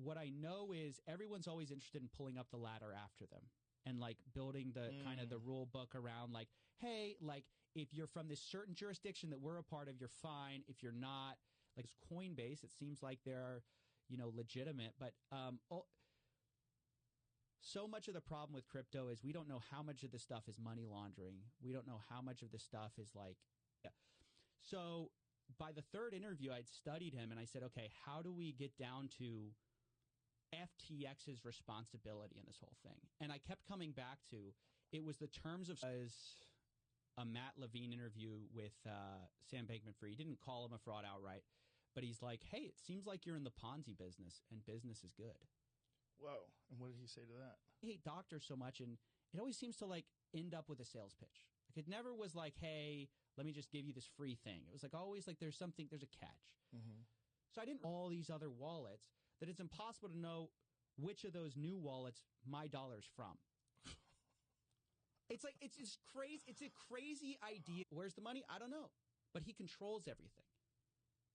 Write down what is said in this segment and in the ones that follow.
what I know is everyone's always interested in pulling up the ladder after them and like building the kind of the rule book around like, hey, like if you're from this certain jurisdiction that we're a part of, you're fine. If you're not, like it's Coinbase, it seems like they're, legitimate. But so much of the problem with crypto is we don't know how much of this stuff is money laundering. We don't know how much of this stuff is like, yeah. So by the third interview, I'd studied him and I said, okay, how do we get down to FTX's responsibility in this whole thing? And I kept coming back to, it was the terms of as a Matt Levine interview with Sam Bankman-Fried. He didn't call him a fraud outright, but he's like, hey, it seems like you're in the Ponzi business and business is good. Whoa. And what did he say to that? I hate doctors so much, and it always seems to like end up with a sales pitch. Like it never was like, hey, let me just give you this free thing. It was like always like there's a catch. So I didn't all these other wallets that it's impossible to know which of those new wallets my dollar's from. It's like it's just crazy. It's a crazy idea. Where's the money? I don't know. But he controls everything.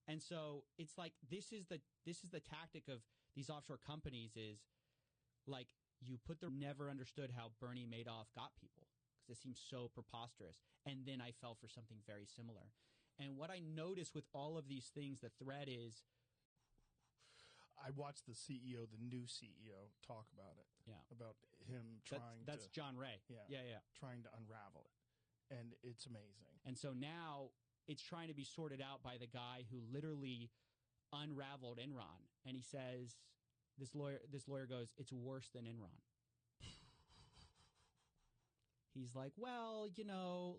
And so it's like this is the tactic of these offshore companies is like you put the never understood how Bernie Madoff got people because it seems so preposterous. And then I fell for something very similar. And what I noticed with all of these things, the thread is I watched the new CEO, talk about it. Yeah. About him trying that's John Ray. Yeah. Trying to unravel it. And it's amazing. And so now it's trying to be sorted out by the guy who literally unraveled Enron. And he says, this lawyer goes, it's worse than Enron. He's like, well,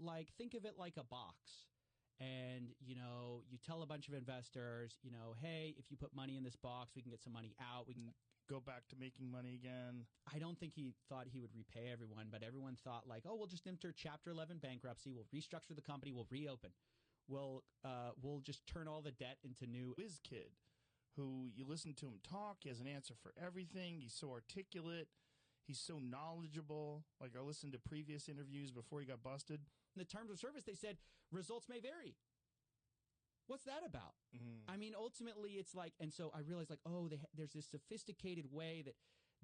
like think of it like a box. And, you tell a bunch of investors, hey, if you put money in this box, we can get some money out. We can go back to making money again. I don't think he thought he would repay everyone, but everyone thought like, oh, we'll just enter Chapter 11 bankruptcy. We'll restructure the company. We'll reopen. We'll just turn all the debt into new. Whiz kid who you listen to him talk. He has an answer for everything. He's so articulate. He's so knowledgeable. Like I listened to previous interviews before he got busted. In the terms of service, they said results may vary. What's that about? I mean, ultimately, it's like, and so I realized like, oh, there's this sophisticated way that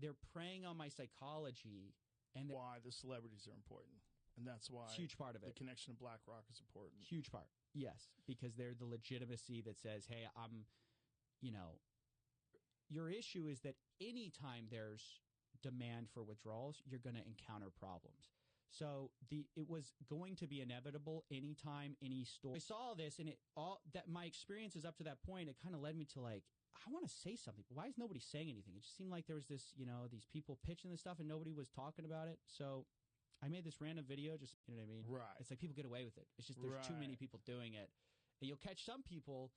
they're preying on my psychology. And why the celebrities are important. And that's why it's a huge part of it. The connection to BlackRock is important. Huge part. Yes, because they're the legitimacy that says, hey, your issue is that anytime there's demand for withdrawals, you're going to encounter problems. So it was going to be inevitable anytime any store. I saw this and my experiences up to that point, it kind of led me to like, I want to say something, but why is nobody saying anything? It just seemed like there was this, these people pitching this stuff and nobody was talking about it. So I made this random video, just, you know what I mean? Right. It's like people get away with it. It's just there's too many people doing it. And you'll catch some people,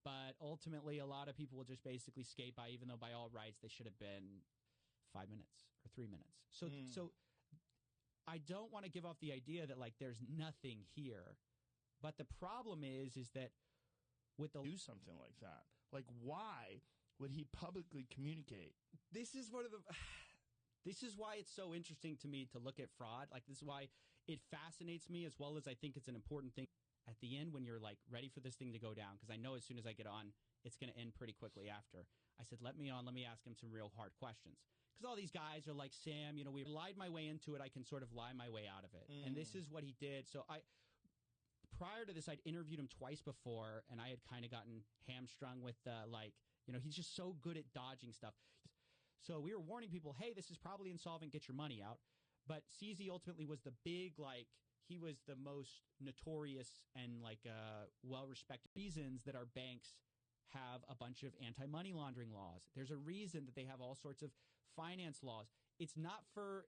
but ultimately a lot of people will just basically skate by, even though by all rights they should have been 5 minutes or 3 minutes. So I don't want to give off the idea that like there's nothing here. But the problem is that with the do something like that. Like why would he publicly communicate? This is one of the This is why it's so interesting to me to look at fraud. Like, this is why it fascinates me, as well as I think it's an important thing at the end when you're like ready for this thing to go down. Because I know as soon as I get on, it's going to end pretty quickly after. I said, let me on. Let me ask him some real hard questions. Because all these guys are like, Sam, we lied my way into it. I can sort of lie my way out of it. And this is what he did. So prior to this, I'd interviewed him twice before, and I had kind of gotten hamstrung with he's just so good at dodging stuff. So we were warning people, hey, this is probably insolvent, get your money out. But CZ ultimately was the big, he was the most notorious and well-respected reasons that our banks have a bunch of anti-money laundering laws. There's a reason that they have all sorts of finance laws. It's not for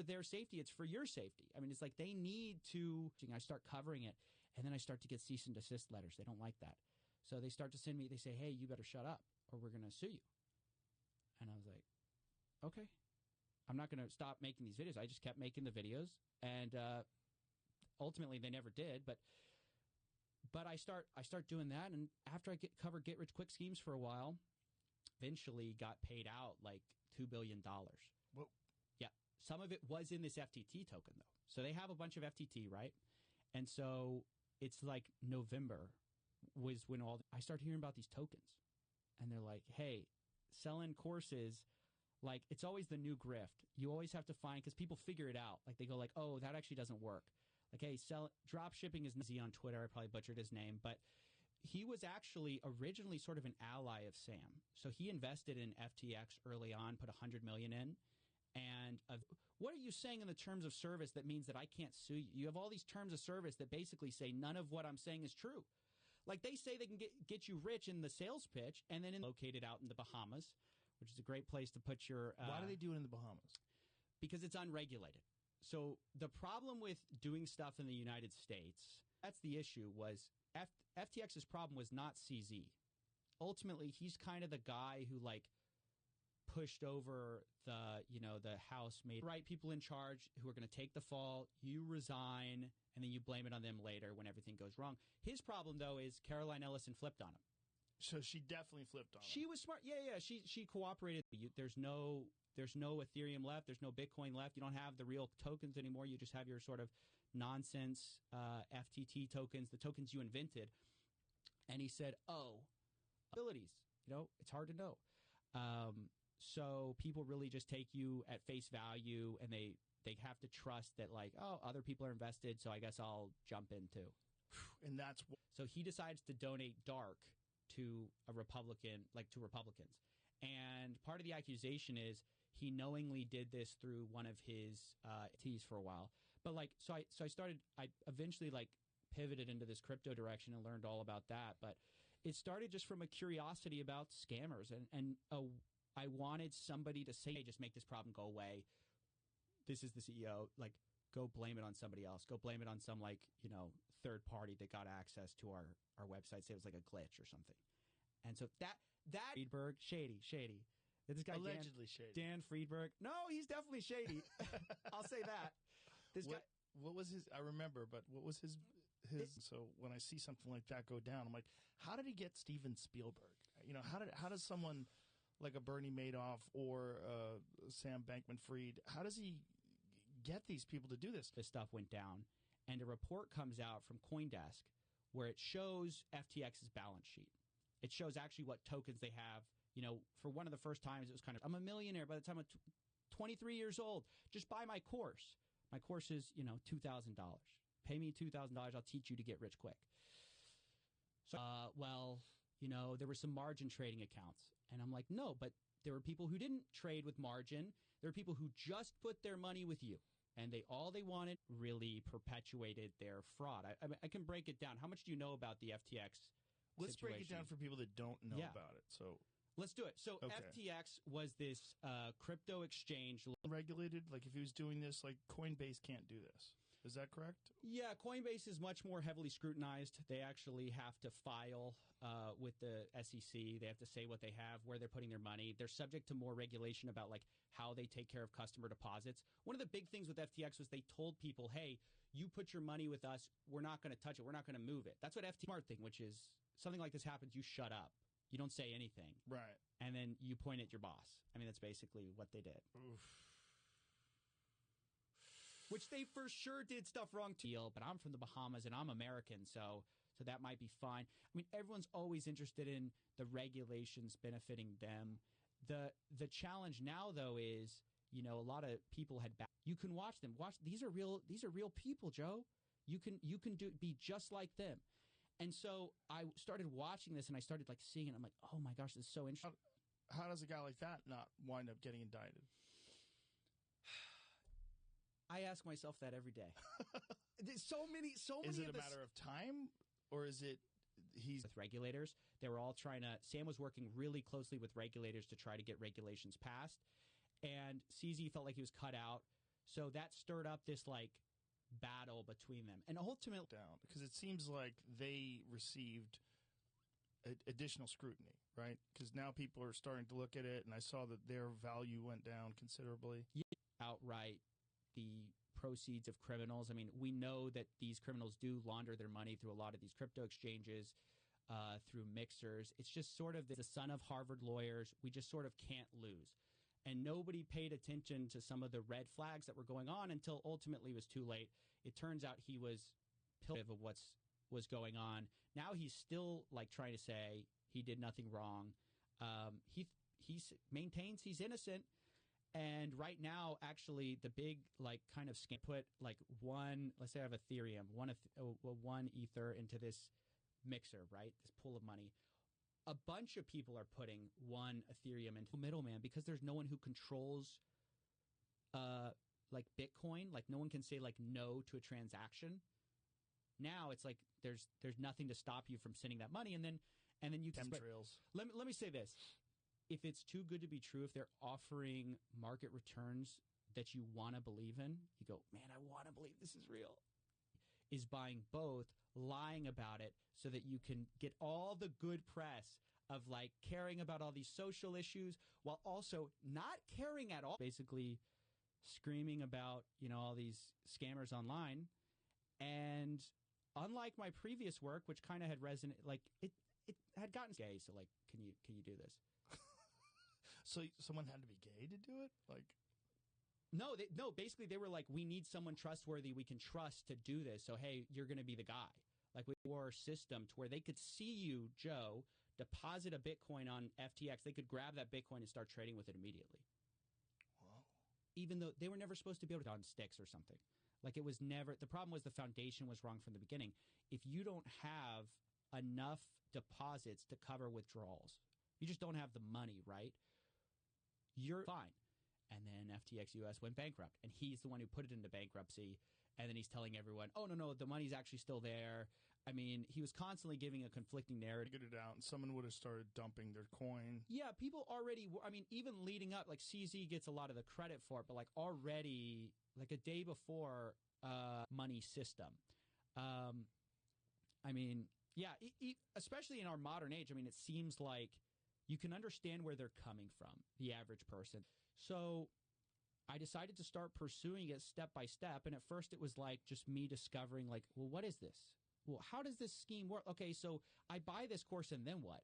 their safety, it's for your safety. I mean, it's like they need to. I start covering it, and then I start to get cease and desist letters. They don't like that. So they start to send me, they say, hey, you better shut up or we're going to sue you. And I was like, okay, I'm not going to stop making these videos. I just kept making the videos, and ultimately they never did. But I start doing that, and after I covered get rich quick schemes for a while, eventually got paid out like $2 billion. Whoa. Yeah, some of it was in this FTT token though. So they have a bunch of FTT, right? And so it's like November was when I started hearing about these tokens, and they're like, hey, selling courses, like it's always the new grift. You always have to find, because people figure it out. Like they go like, oh, that actually doesn't work. Like, hey, drop shipping is easy on Twitter. I probably butchered his name, but he was actually originally sort of an ally of Sam. So he invested in FTX early on, put $100 million in. And what are you saying in the terms of service that means that I can't sue you? You have all these terms of service that basically say none of what I'm saying is true. Like they say they can get you rich in the sales pitch, and then located out in the Bahamas, which is a great place to put your... Why do they do it in the Bahamas? Because it's unregulated. So the problem with doing stuff in the United States, that's the issue, was FTX's problem was not CZ. Ultimately, he's kind of the guy who like pushed over the House, made right people in charge who are going to take the fall. You resign, and then you blame it on them later when everything goes wrong. His problem, though, is Caroline Ellison flipped on him. So she definitely flipped on him. She was smart. Yeah. She cooperated. There's no Ethereum left. There's no Bitcoin left. You don't have the real tokens anymore. You just have your sort of nonsense FTT tokens, the tokens you invented. And he said, abilities. It's hard to know. So people really just take you at face value, and they have to trust that, like, other people are invested, so I guess I'll jump in too. And that's so he decides to donate dark to Republicans. And part of the accusation is he knowingly did this through one of his T's for a while. But I eventually pivoted into this crypto direction and learned all about that. But it started just from a curiosity about scammers, and I wanted somebody to say, hey, just make this problem go away. This is the CEO. Go blame it on somebody else. Go blame it on some third party that got access to our website. Say it was like a glitch or something. And so that Friedberg, shady. This guy allegedly shady. Dan Friedberg. No, he's definitely shady. I'll say that. What was his? I remember, but what was his? So when I see something like that go down, I'm like, how did he get Steven Spielberg? How does someone like a Bernie Madoff or Sam Bankman-Fried, how does he get these people to do this? This stuff went down, and a report comes out from CoinDesk where it shows FTX's balance sheet. It shows actually what tokens they have. For one of the first times, it was kind of, I'm a millionaire by the time I'm 23 years old. Just buy my course. My course is, $2,000. Pay me $2,000. I'll teach you to get rich quick. So, there were some margin trading accounts. And I'm like, no, but there were people who didn't trade with margin. There were people who just put their money with you. And all they wanted really perpetuated their fraud. I can break it down. How much do you know about the FTX Let's situation? Break it down for people that don't know about it. So let's do it. So FTX was this crypto exchange. Regulated? Like if he was doing this, like Coinbase can't do this. Is that correct? Yeah, Coinbase is much more heavily scrutinized. They actually have to file with the SEC. They have to say what they have, where they're putting their money. They're subject to more regulation about how they take care of customer deposits. One of the big things with FTX was they told people, hey, you put your money with us, we're not going to touch it. We're not going to move it. That's what FTX smart thing, which is something like this happens, you shut up. You don't say anything. Right. And then you point at your boss. I mean, that's basically what they did. Oof. Which they for sure did stuff wrong too. But I'm from the Bahamas and I'm American, so that might be fine. I mean, everyone's always interested in the regulations benefiting them. The challenge now, though, is a lot of people had you can watch them. These are real people, Joe. You can be just like them. And so I started watching this and I started seeing it. I'm like, oh my gosh, this is so interesting. How does a guy like that not wind up getting indicted? I ask myself that every day. There's so many. Is it a matter of time, or is it he's with regulators? They were all trying to. Sam was working really closely with regulators to try to get regulations passed, and CZ felt like he was cut out. So that stirred up this battle between them, and ultimately down because it seems like they received additional scrutiny, right? Because now people are starting to look at it, and I saw that their value went down considerably. Outright. The proceeds of criminals. I mean, we know that these criminals do launder their money through a lot of these crypto exchanges, through mixers. It's just sort of the son of Harvard lawyers. We just sort of can't lose. And nobody paid attention to some of the red flags that were going on until ultimately it was too late. It turns out he was pilled of was going on. Now he's still trying to say he did nothing wrong. He he maintains he's innocent. And right now, actually, the big kind of scam put one. Let's say I have Ethereum, one Ether into this mixer, right? This pool of money. A bunch of people are putting one Ethereum into the middleman because there's no one who controls, Bitcoin. Like no one can say no to a transaction. Now it's like there's nothing to stop you from sending that money, and then you can. Chemtrails. Let me say this. If it's too good to be true, if they're offering market returns that you want to believe in, you go, man, I want to believe this is real. Is buying both, lying about it so that you can get all the good press of caring about all these social issues while also not caring at all. Basically screaming about, all these scammers online. And unlike my previous work, which kind of had resonated, it had gotten gay. So can you do this? So someone had to be gay to do it? No, basically they were we need someone trustworthy we can trust to do this. So, hey, you're going to be the guy. With your system to where they could see you, Joe, deposit a Bitcoin on FTX. They could grab that Bitcoin and start trading with it immediately. Whoa. Even though they were never supposed to be able to on sticks or something. It was never, the problem was the foundation was wrong from the beginning. If you don't have enough deposits to cover withdrawals, you just don't have the money, right? You're fine. And then FTX US went bankrupt. And he's the one who put it into bankruptcy. And then he's telling everyone, oh, no, the money's actually still there. I mean, he was constantly giving a conflicting narrative. Figured it out, and someone would have started dumping their coin. Yeah, people already, even leading up, CZ gets a lot of the credit for it, but already, a day before, money system. Especially in our modern age, it seems like you can understand where they're coming from, the average person. So I decided to start pursuing it step by step. And at first it was just me discovering well, what is this? Well, how does this scheme work? Okay, so I buy this course and then what?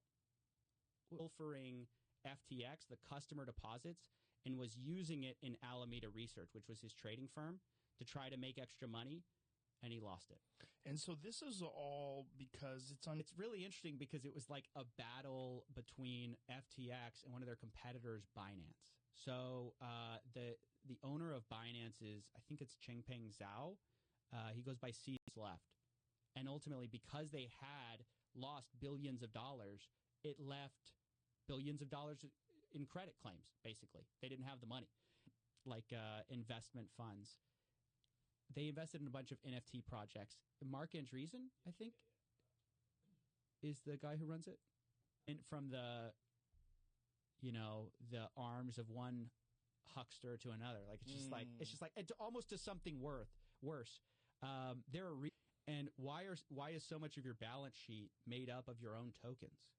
Pilfering FTX, the customer deposits, and was using it in Alameda Research, which was his trading firm, to try to make extra money. And he lost it. And so this is all because It's really interesting because it was a battle between FTX and one of their competitors, Binance. So the owner of Binance is, I think it's Changpeng Zhao. He goes by C's left. And ultimately, because they had lost billions of dollars, it left billions of dollars in credit claims, basically. They didn't have the money, investment funds. They invested in a bunch of NFT projects. Mark Andreessen, I think, is the guy who runs it. And from the arms of one huckster to another. It's almost to something worse. And why is so much of your balance sheet made up of your own tokens?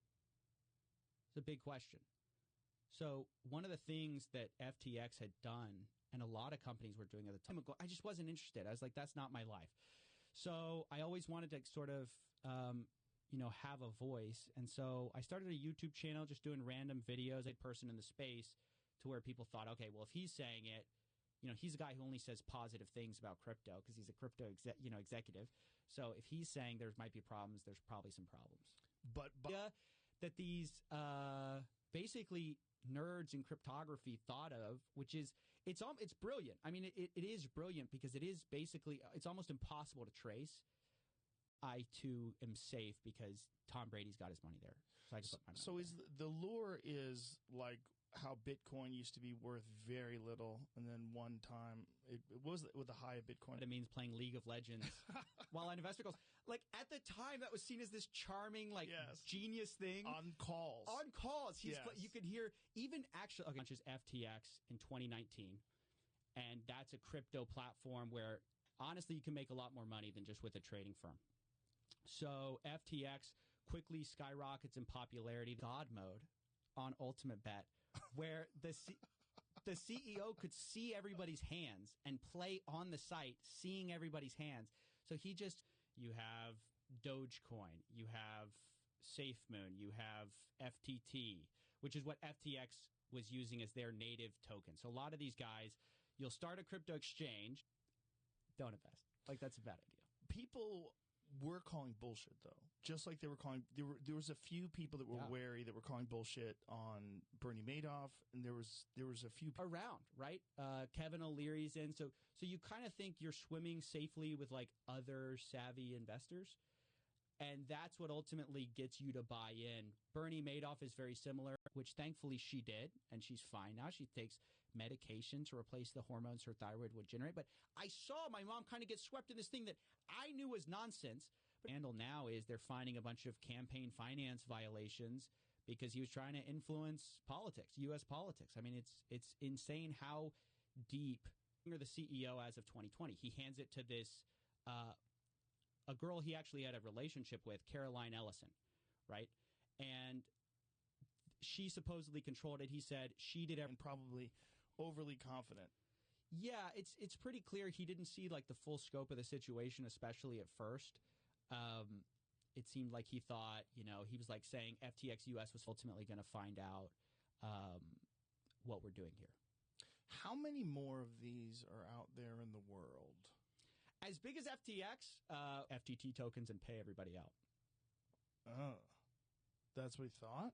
It's a big question. So one of the things that FTX had done, and a lot of companies were doing at the time, I just wasn't interested. I was that's not my life. So I always wanted to sort of, have a voice. And so I started a YouTube channel just doing random videos, a person in the space, to where people thought, okay, well, if he's saying it, he's a guy who only says positive things about crypto because he's a crypto executive. So if he's saying there might be problems, there's probably some problems. But that these basically nerds in cryptography thought of, which is it's brilliant. It is brilliant because it is basically it's almost impossible to trace. I too am safe because Tom Brady's got his money there, so I can put my money. So is the lure is how Bitcoin used to be worth very little, and then one time it was with the high of Bitcoin. It means playing League of Legends while on investment calls. At the time, that was seen as this charming, genius thing. On calls. You could hear even actually launches FTX in 2019, and that's a crypto platform where honestly you can make a lot more money than just with a trading firm. So FTX quickly skyrockets in popularity. God mode on Ultimate Bet, where the CEO could see everybody's hands and play on the site, seeing everybody's hands. So you have Dogecoin, you have SafeMoon, you have FTT, which is what FTX was using as their native token. So a lot of these guys, you'll start a crypto exchange, don't invest. That's a bad idea. People were calling bullshit, though. just like they were calling, there was a few people that were wary that were calling bullshit on Bernie Madoff, and there was a few around, right? Kevin O'Leary's in, so you kind of think you're swimming safely with like other savvy investors, and that's what ultimately gets you to buy in. Bernie Madoff is very similar, which thankfully she did, and she's fine now. She takes medication to replace the hormones her thyroid would generate. But I saw my mom kind of get swept in this thing that I knew was nonsense. But the scandal now is they're finding a bunch of campaign finance violations because he was trying to influence politics, U.S. politics. I mean, it's insane how deep. You're the CEO as of 2020. He hands it to this a girl he actually had a relationship with, Caroline Ellison, right? And she supposedly controlled it. He said she did and probably overly confident. Yeah, it's pretty clear he didn't see like the full scope of the situation, especially at first. It seemed like he thought, he was like saying FTX US was ultimately going to find out what we're doing here. How many more of these are out there in the world? As big as FTX, FTT tokens and pay everybody out. Oh, that's what he thought?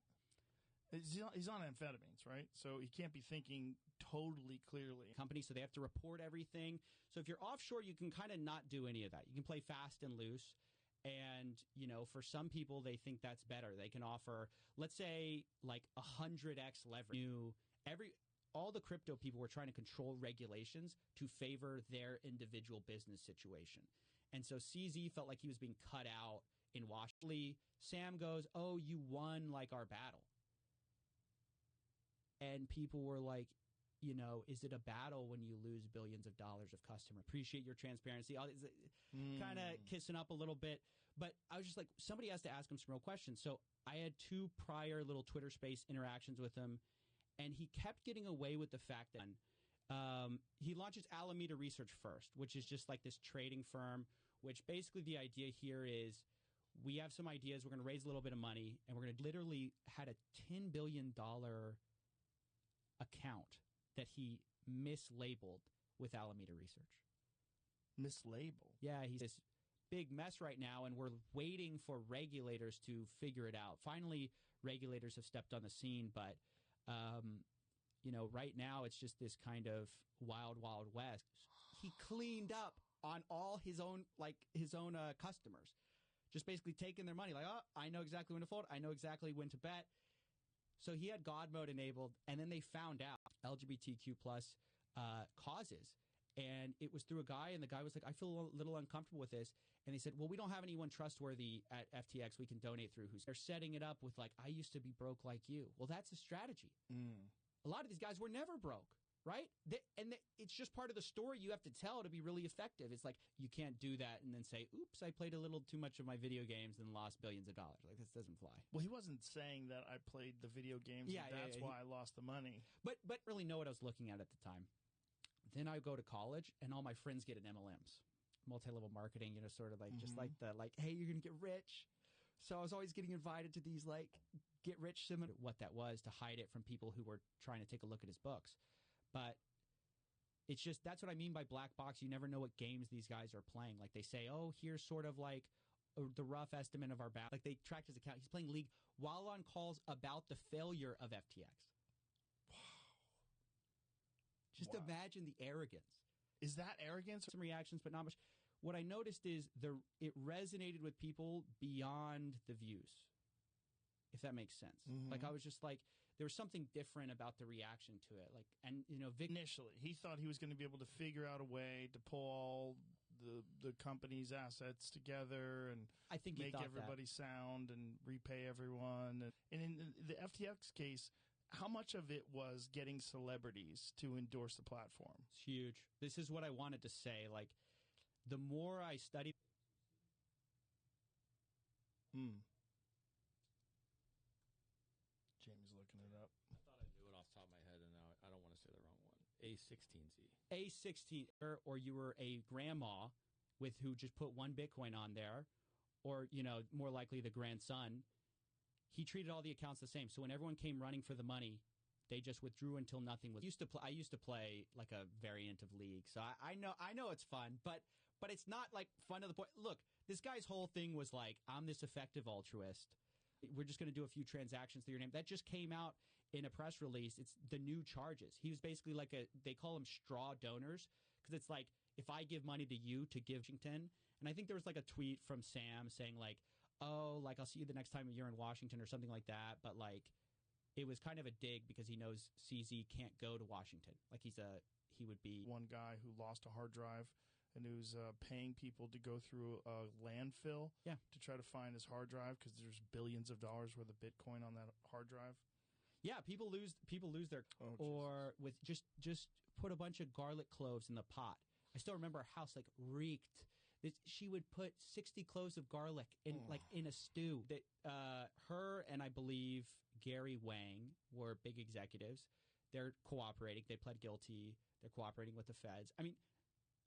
He's on amphetamines, right? So he can't be thinking totally clearly. Company, so they have to report everything. So if you're offshore, you can kind of not do any of that. You can play fast and loose. And, for some people, they think that's better. They can offer, let's say, like 100x leverage. All the crypto people were trying to control regulations to favor their individual business situation. And so CZ felt like he was being cut out in Washington. Sam goes, "Oh, you won like our battle." And people were like, is it a battle when you lose billions of dollars of customer? Appreciate your transparency. Kind of kissing up a little bit. But I was just like, somebody has to ask him some real questions. So I had 2 prior little Twitter space interactions with him. And he kept getting away with the fact that he launches Alameda Research first, which is just like this trading firm, which basically the idea here is we have some ideas. We're going to raise a little bit of money, and we're going to literally had a $10 billion account that he mislabeled with Alameda Research. Mislabeled? Yeah, he's this big mess right now, and we're waiting for regulators to figure it out. Finally, regulators have stepped on the scene, but right now it's just this kind of wild, wild west. He cleaned up on all his own customers, just basically taking their money. Like, oh, I know exactly when to fold. I know exactly when to bet. So he had God mode enabled, and then they found out LGBTQ plus causes. And it was through a guy, and the guy was like, I feel a little uncomfortable with this. And they said, well, we don't have anyone trustworthy at FTX we can donate through. They're setting it up with like, I used to be broke like you. Well, that's a strategy. A lot of these guys were never broke, right? It's just part of the story you have to tell to be really effective. It's like, you can't do that and then say, oops, I played a little too much of my video games and lost billions of dollars. Like, this doesn't fly. Well, he wasn't saying that I played the video games. Yeah, that's why I lost the money. But really know what I was looking at the time. Then I go to college, and all my friends get an MLMs, multi-level marketing, sort of like just like hey, you're going to get rich. So I was always getting invited to these get rich similar. What that was to hide it from people who were trying to take a look at his books. But it's just that's what I mean by black box. You never know what games these guys are playing. Like they say, oh, here's sort of like the rough estimate of our balance. Like they tracked his account. He's playing League while on calls about the failure of FTX. Wow. Just imagine the arrogance. Is that arrogance? Some reactions, but not much. What I noticed is it resonated with people beyond the views, if that makes sense. Like I was just like, there was something different about the reaction to it. Like, and initially he thought he was going to be able to figure out a way to pull all the company's assets together and I think make everybody sound and repay everyone. And in the FTX case, how much of it was getting celebrities to endorse the platform? It's huge. This is what I wanted to say. Like, the more I studied... Jamie's looking it up. I thought I knew it off the top of my head, and now I don't want to say the wrong one. A16Z. A16, or you were a grandma who just put one Bitcoin on there, or, more likely the grandson. He treated all the accounts the same. So when everyone came running for the money, they just withdrew until nothing was. I used to play like a variant of League, so I know it's fun. But but it's not like fun to the point. Look, this guy's whole thing was like, I'm this effective altruist. We're just going to do a few transactions through your name. That just came out in a press release. It's the new charges. He was basically like they call them straw donors, because it's like, if I give money to you to give Washington, and I think there was like a tweet from Sam saying like, oh, like I'll see you the next time you're in Washington or something like that. But like, it was kind of a dig because he knows CZ can't go to Washington. Like he would be one guy who lost a hard drive and who's paying people to go through a landfill to try to find his hard drive because there's billions of dollars worth of Bitcoin on that hard drive. Yeah, people lose their or with just put a bunch of garlic cloves in the pot. I still remember our house like reeked. She would put 60 cloves of garlic in a stew. That her and I believe Gary Wang were big executives. They're cooperating. They pled guilty. They're cooperating with the feds. I mean,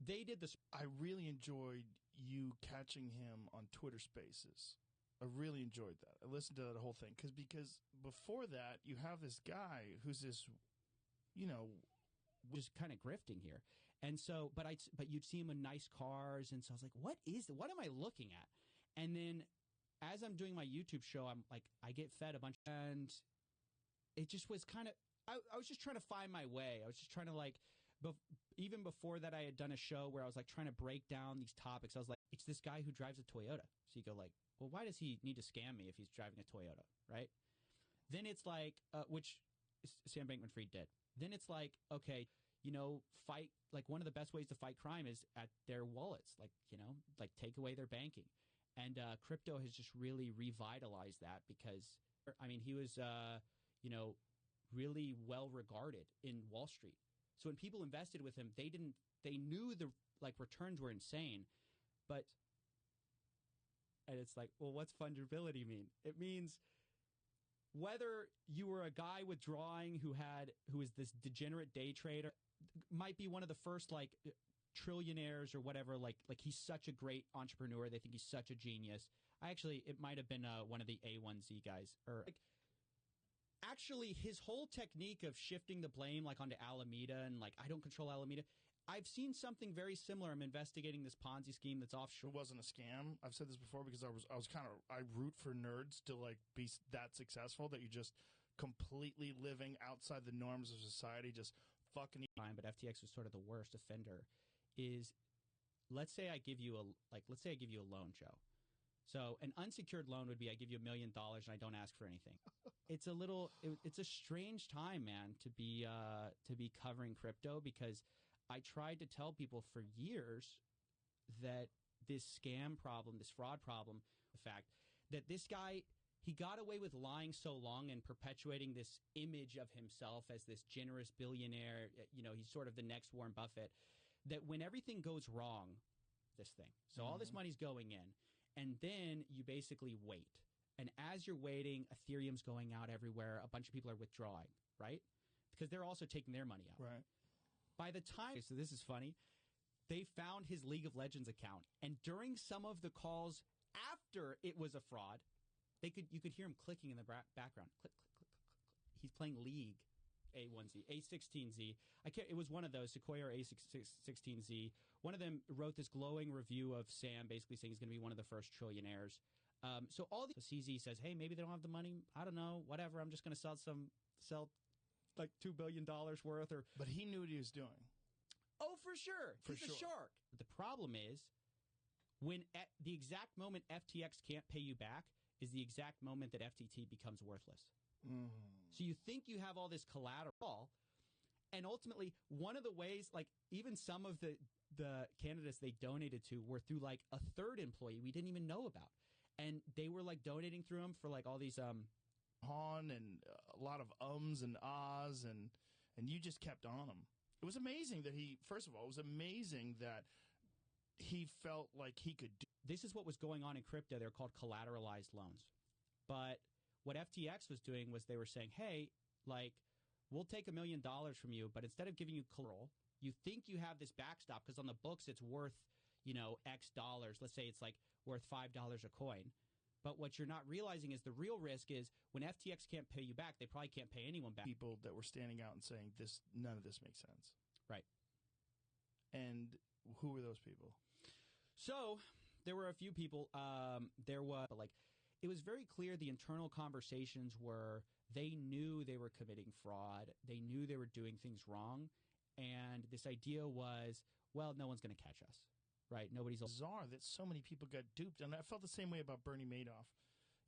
they did this. I really enjoyed you catching him on Twitter Spaces. I really enjoyed that. I listened to that whole thing because before that, you have this guy who's this, just kind of grifting here, and so, but you'd see him in nice cars, and so I was like, what am I looking at? And then, as I'm doing my YouTube show, I'm like, I get fed a bunch, and it just was kind of, I was just trying to find my way. I was just trying to like. Even before that, I had done a show where I was like trying to break down these topics. I was like, it's this guy who drives a Toyota. So you go like, well, why does he need to scam me if he's driving a Toyota, right? Then it's like, which Sam Bankman-Fried did. Then it's like, okay, fight, like one of the best ways to fight crime is at their wallets, like take away their banking. And crypto has just really revitalized that because, I mean, he was, really well regarded in Wall Street. So when people invested with him, they knew the like returns were insane, and it's like, well, what's fungibility mean? It means whether you were a guy withdrawing who is this degenerate day trader, might be one of the first like trillionaires or whatever, like he's such a great entrepreneur, they think he's such a genius. It might have been one of the A1Z guys, or like, actually, his whole technique of shifting the blame like onto Alameda and like, I don't control Alameda. I've seen something very similar. I'm investigating this Ponzi scheme that's offshore. It wasn't a scam. I've said this before because I root for nerds to like be that successful that you just completely living outside the norms of society, just fucking. But FTX was sort of the worst offender. Is let's say I give you a loan, Joe. So an unsecured loan would be I give you $1 million and I don't ask for anything. It's it's a strange time, man, to be covering crypto, because I tried to tell people for years that this scam problem, this fraud problem, the fact that this guy, he got away with lying so long and perpetuating this image of himself as this generous billionaire, he's sort of the next Warren Buffett, that when everything goes wrong, this thing. So all this money's going in. And then you basically wait. And as you're waiting, Ethereum's going out everywhere. A bunch of people are withdrawing, right? Because they're also taking their money out. Right. By the time, so this is funny, they found his League of Legends account. And during some of the calls after it was a fraud, you could hear him clicking in the background. Click, click, click, click, click, click. He's playing League. A1Z, A16Z. It was one of those, Sequoia or A16Z. One of them wrote this glowing review of Sam, basically saying he's going to be one of the first trillionaires. So CZ says, hey, maybe they don't have the money. I don't know, whatever. I'm just going to sell like $2 billion worth. But he knew what he was doing. Oh, for sure. He's a shark. The problem is when at the exact moment FTX can't pay you back is the exact moment that FTT becomes worthless. So you think you have all this collateral, and ultimately one of the ways, like even some of the candidates they donated to were through like a third employee we didn't even know about, and they were like donating through them for like all these Han and a lot of ums and ahs, and you just kept on them. It was amazing that he felt like he could do. This is what was going on in crypto. They're called collateralized loans, but what FTX was doing was they were saying, hey, like, we'll take $1 million from you, but instead of giving you collateral, you think you have this backstop because on the books it's worth, X dollars. Let's say it's like worth $5 a coin. But what you're not realizing is the real risk is when FTX can't pay you back, they probably can't pay anyone back. People that were standing out and saying, none of this makes sense. Right. And who were those people? So there were a few people. It was very clear the internal conversations were they knew they were committing fraud. They knew they were doing things wrong. And this idea was, well, no one's going to catch us, right? Nobody's bizarre that so many people got duped. And I felt the same way about Bernie Madoff.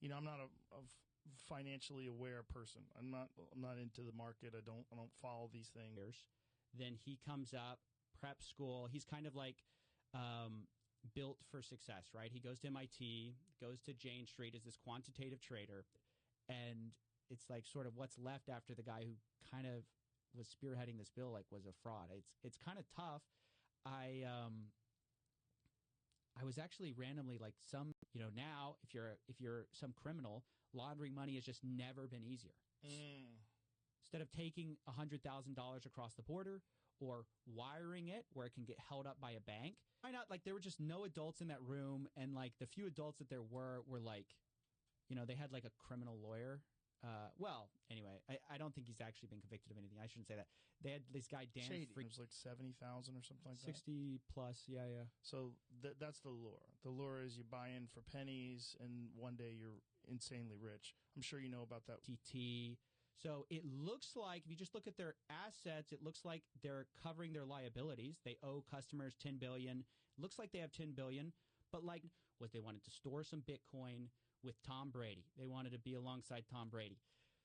You know, I'm not a financially aware person. I'm not into the market. I don't follow these things. Then he comes up, prep school. He's kind of like built for success, right? He goes to MIT, goes to Jane Street as this quantitative trader, and it's like sort of what's left after the guy who kind of was spearheading this bill like was a fraud. It's kind of tough. I was actually randomly like now if you're some criminal, laundering money has just never been easier. Instead of taking $100,000 across the border or wiring it where it can get held up by a bank, why not? Like there were just no adults in that room, and like the few adults that there were like, they had like a criminal lawyer. Well, anyway, I don't think he's actually been convicted of anything. I shouldn't say that. They had this guy, Dan Shady. It was like 70,000 or something like 60 plus, yeah. So that's the lure. The lure is you buy in for pennies, and one day you're insanely rich. I'm sure you know about that. TT. So it looks like, if you just look at their assets, it looks like they're covering their liabilities. They owe customers $10 billion. Looks like they have $10 billion. But like what they wanted to store some Bitcoin with Tom Brady. They wanted to be alongside Tom Brady.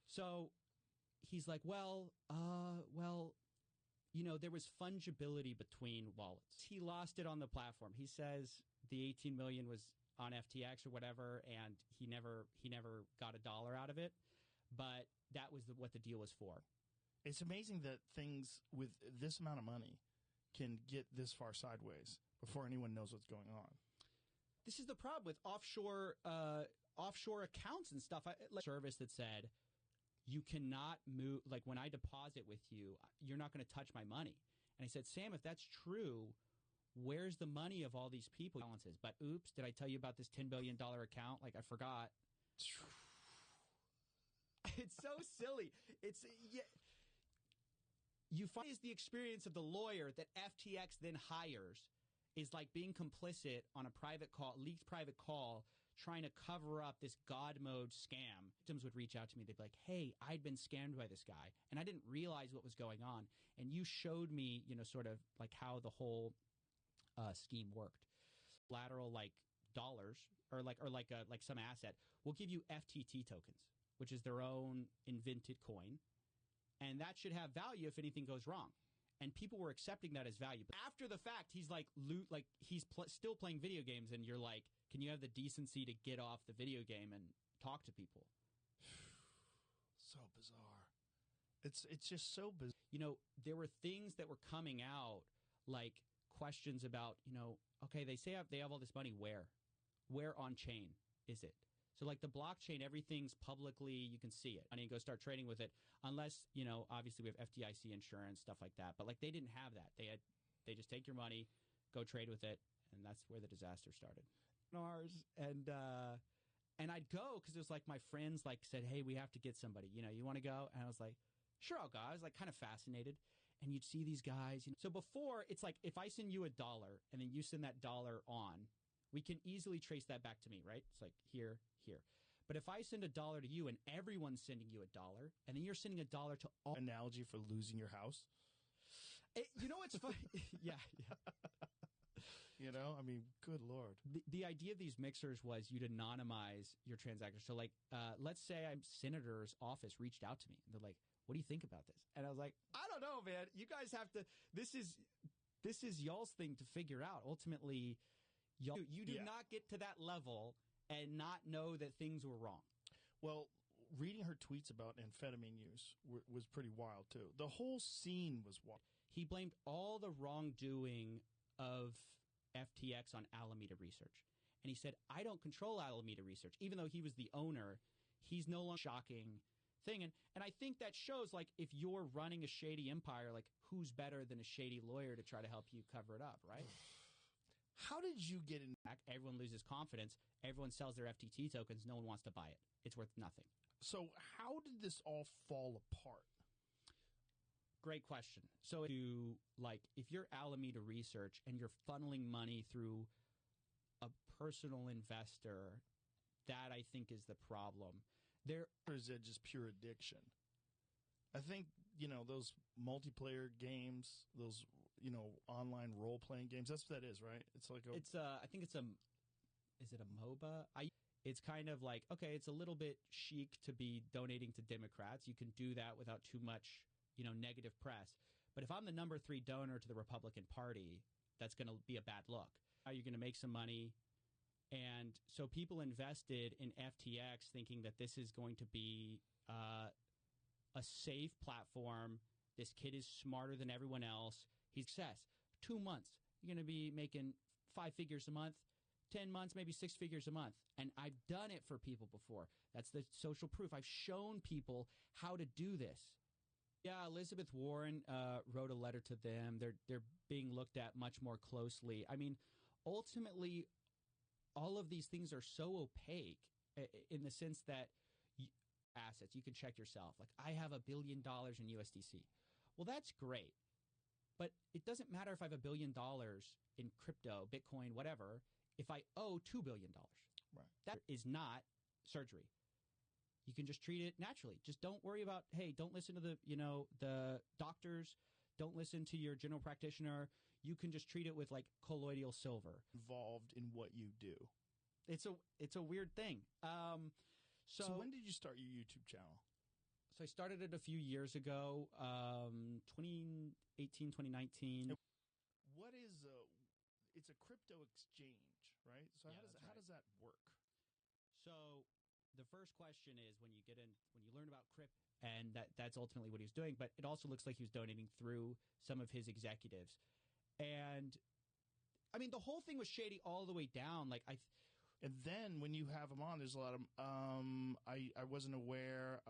So he's like, there was fungibility between wallets. He lost it on the platform. He says the 18 million was on FTX or whatever, and he never got $1 out of it. But that was what the deal was for. It's amazing that things with this amount of money can get this far sideways before anyone knows what's going on. This is the problem with offshore accounts and stuff. Service that said you cannot move. Like when I deposit with you, you're not going to touch my money. And I said, Sam, if that's true, where's the money of all these people? Balances. But oops, did I tell you about this $10 billion account? Like I forgot. It's so silly. You find is the experience of the lawyer that FTX then hires is like being complicit on a leaked private call, trying to cover up this God mode scam. Victims would reach out to me. They'd be like, hey, I'd been scammed by this guy, and I didn't realize what was going on. And you showed me, sort of like how the whole scheme worked. Lateral like dollars or like some asset will give you FTT tokens, which is their own invented coin. And that should have value if anything goes wrong. And people were accepting that as value. But after the fact, he's like he's still playing video games, and you're like, can you have the decency to get off the video game and talk to people? So bizarre. It's just so bizarre. There were things that were coming out, like questions about, okay, they say they have all this money. Where on chain is it? So like the blockchain, everything's publicly, you can see it. And you go start trading with it, unless, obviously we have FDIC insurance, stuff like that. But like they didn't have that. They just take your money, go trade with it, and that's where the disaster started. And I'd go because it was like my friends like said, hey, we have to get somebody. You want to go? And I was like, sure, I'll go. I was like kind of fascinated. And you'd see these guys. So before, it's like if I send you $1 and then you send that dollar on, we can easily trace that back to me, right? It's like here. But if I send $1 to you and everyone's sending you $1, and then you're sending $1 to all... Analogy for losing your house? What's funny? Yeah. I mean, good Lord. The idea of these mixers was you'd anonymize your transactions. So like, let's say senator's office reached out to me. And they're like, what do you think about this? And I was like, I don't know, man. You guys have to... This is y'all's thing to figure out. Ultimately... You do not get to that level and not know that things were wrong. Well, reading her tweets about amphetamine use was pretty wild, too. The whole scene was wild. He blamed all the wrongdoing of FTX on Alameda Research. And he said, I don't control Alameda Research. Even though he was the owner, he's no longer shocking thing. And I think that shows, like, if you're running a shady empire, like, who's better than a shady lawyer to try to help you cover it up, right? How did you get in? Everyone loses confidence. Everyone sells their FTT tokens. No one wants to buy it. It's worth nothing. So how did this all fall apart? Great question. So if you're Alameda Research and you're funneling money through personal investor, that I think is the problem. Or is it just pure addiction? I think, those multiplayer games, those, online role-playing games, that's what that is, right? It's like I think it's is it a MOBA? It's kind of like, okay, it's a little bit chic to be donating to Democrats. You can do that without too much, negative press. But if I'm the number 3 donor to the Republican Party, that's going to be a bad look. Now you're going to make some money. And so people invested in FTX thinking that this is going to be a safe platform. This kid is smarter than everyone else. He's success. 2 months, you're going to be making 5 figures a month. 10 months, maybe 6 figures a month. And I've done it for people before. That's the social proof. I've shown people how to do this. Yeah, Elizabeth Warren wrote a letter to them. They're being looked at much more closely. I mean, ultimately, all of these things are so opaque in the sense that assets, you can check yourself. Like, I have $1 billion in USDC. Well, that's great. But it doesn't matter if I have $1 billion in crypto, Bitcoin, whatever, if I owe $2 billion. Right. That is not surgery. You can just treat it naturally. Just don't worry about, hey, don't listen to the doctors. Don't listen to your general practitioner. You can just treat it with like colloidal silver. Involved in what you do. It's a weird thing. So when did you start your YouTube channel? So I started it a few years ago, 2018, 2019. What is it's a crypto exchange, right? So Yeah, how does that work? So the first question is when you learn about crypto, and that's ultimately what he was doing, but it also looks like he was donating through some of his executives. And I mean, the whole thing was shady all the way down. Like and then when you have them on, there's a lot of I wasn't aware.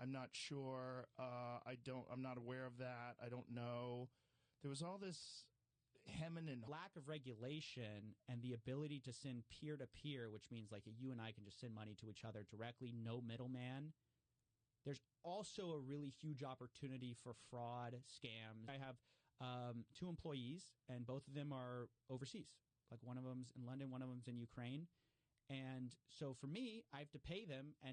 I'm not sure. I'm not aware of that. I don't know. There was all this hemming and lack of regulation and the ability to send peer-to-peer, which means like you and I can just send money to each other directly, no middleman. There's also a really huge opportunity for fraud, scams. I have 2 employees, and both of them are overseas. Like one of them's in London, one of them's in Ukraine. And so for me, I have to pay them, and